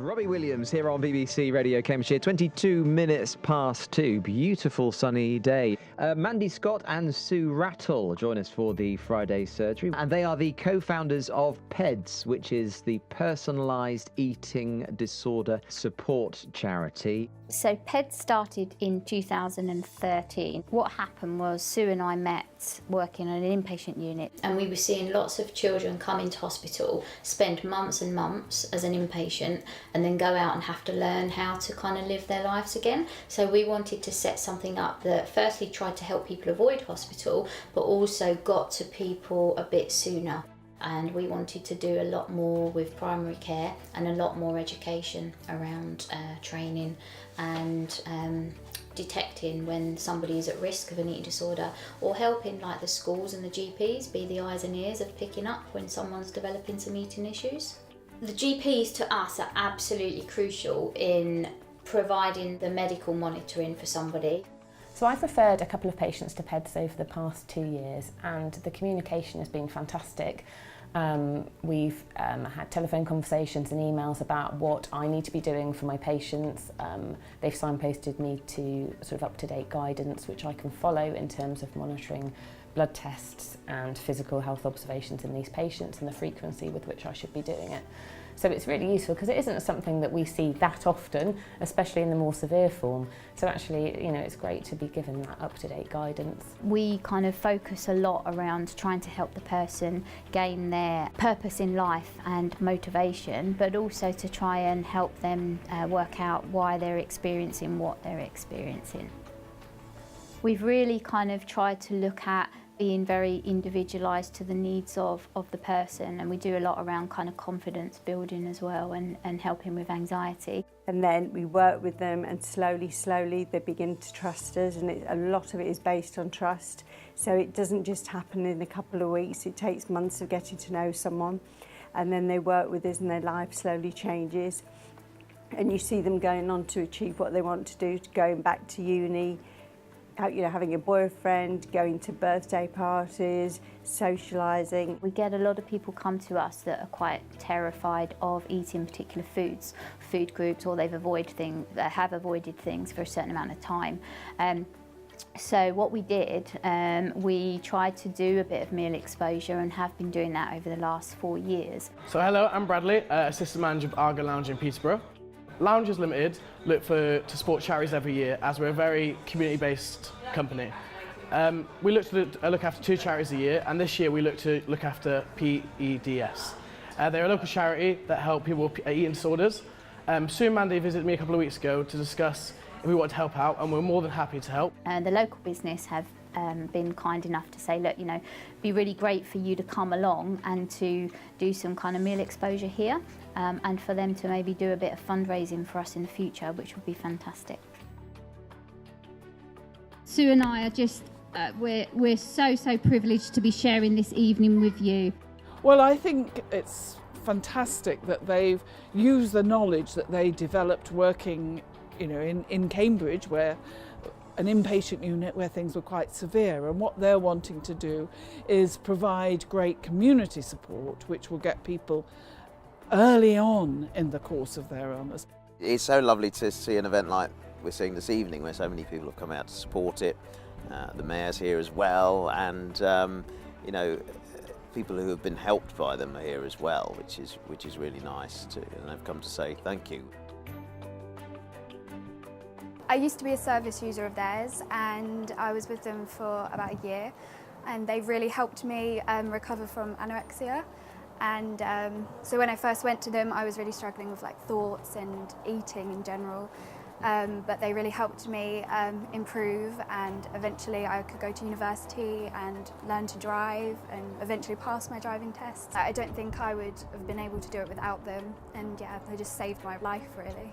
Robbie Williams here on BBC Radio Cambridgeshire, 22 minutes past 2. Beautiful sunny day. Mandy Scott and Sue Rattle join us for the Friday surgery. And they are the co-founders of PEDS, which is the Personalised Eating Disorder support charity. So PEDS started in 2013. What happened was Sue and I met working on an inpatient unit, and we were seeing lots of children come into hospital, spend months and months as an inpatient, and then go out and have to learn how to kind of live their lives again. So we wanted to set something up that firstly tried to help people avoid hospital, but also got to people a bit sooner. And we wanted to do a lot more with primary care and a lot more education around training and detecting when somebody is at risk of an eating disorder, or helping like the schools and the GPs be the eyes and ears of picking up when someone's developing some eating issues. The GPs to us are absolutely crucial in providing the medical monitoring for somebody. So I've referred a couple of patients to PEDS over the past 2 years, and the communication has been fantastic. We've had telephone conversations and emails about what I need to be doing for my patients. They've signposted me to sort of up-to-date guidance which I can follow in terms of monitoring blood tests and physical health observations in these patients and the frequency with which I should be doing it. So it's really useful because it isn't something that we see that often, especially in the more severe form. So actually, you know, it's great to be given that up-to-date guidance. We kind of focus a lot around trying to help the person gain their purpose in life and motivation, but also to try and help them work out why they're experiencing what they're experiencing. We've really kind of tried to look at being very individualised to the needs of the person, and we do a lot around kind of confidence building as well, and helping with anxiety. And then we work with them, and slowly they begin to trust us, and a lot of it is based on trust. So it doesn't just happen in a couple of weeks, it takes months of getting to know someone, and then they work with us and their life slowly changes. And you see them going on to achieve what they want to do, going back to uni, you know, having a boyfriend, going to birthday parties, socialising. We get a lot of people come to us that are quite terrified of eating particular foods, food groups, or they have avoided things for a certain amount of time. So what we did, we tried to do a bit of meal exposure and have been doing that over the last 4 years. So hello, I'm Bradley, Assistant Manager of Argo Lounge in Peterborough. Lounges Limited look to support charities every year, as we're a very community-based company. We look to look after 2 charities a year, and this year we look to look after PEDS. They're a local charity that help people with eating disorders. Sue and Mandy visited me a couple of weeks ago to discuss if we want to help out, and we're more than happy to help. The local business have been kind enough to say, look, you know, it'd be really great for you to come along and to do some kind of meal exposure here, and for them to maybe do a bit of fundraising for us in the future, which would be fantastic. Sue and I are just, we're so privileged to be sharing this evening with you. Well, I think it's fantastic that they've used the knowledge that they developed working, you know, in Cambridge, where an inpatient unit where things were quite severe, and what they're wanting to do is provide great community support which will get people early on in the course of their illness. It's so lovely to see an event like we're seeing this evening, where so many people have come out to support it. The mayor's here as well, and you know, people who have been helped by them are here as well, which is really nice too, and they've come to say thank you. I used to be a service user of theirs, and I was with them for about a year, and they really helped me recover from anorexia. And so when I first went to them, I was really struggling with like thoughts and eating in general, but they really helped me improve, and eventually I could go to university and learn to drive and eventually pass my driving tests. I don't think I would have been able to do it without them, and yeah, they just saved my life really.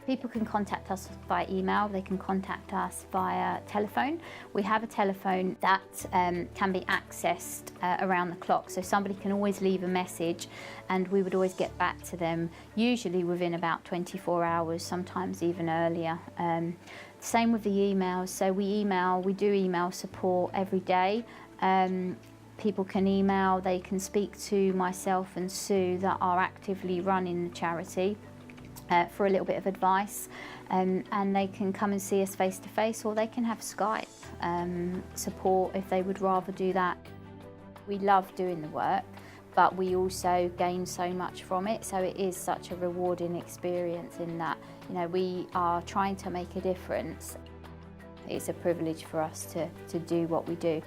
People can contact us via email, they can contact us via telephone. We have a telephone that can be accessed around the clock, so somebody can always leave a message and we would always get back to them, usually within about 24 hours, sometimes even earlier. Same with the emails, so we do email support every day. People can email, they can speak to myself and Sue that are actively running the charity. for a little bit of advice, and they can come and see us face to face, or they can have Skype support if they would rather do that. We love doing the work, but we also gain so much from it, so it is such a rewarding experience in that, you know, we are trying to make a difference. It's a privilege for us to do what we do.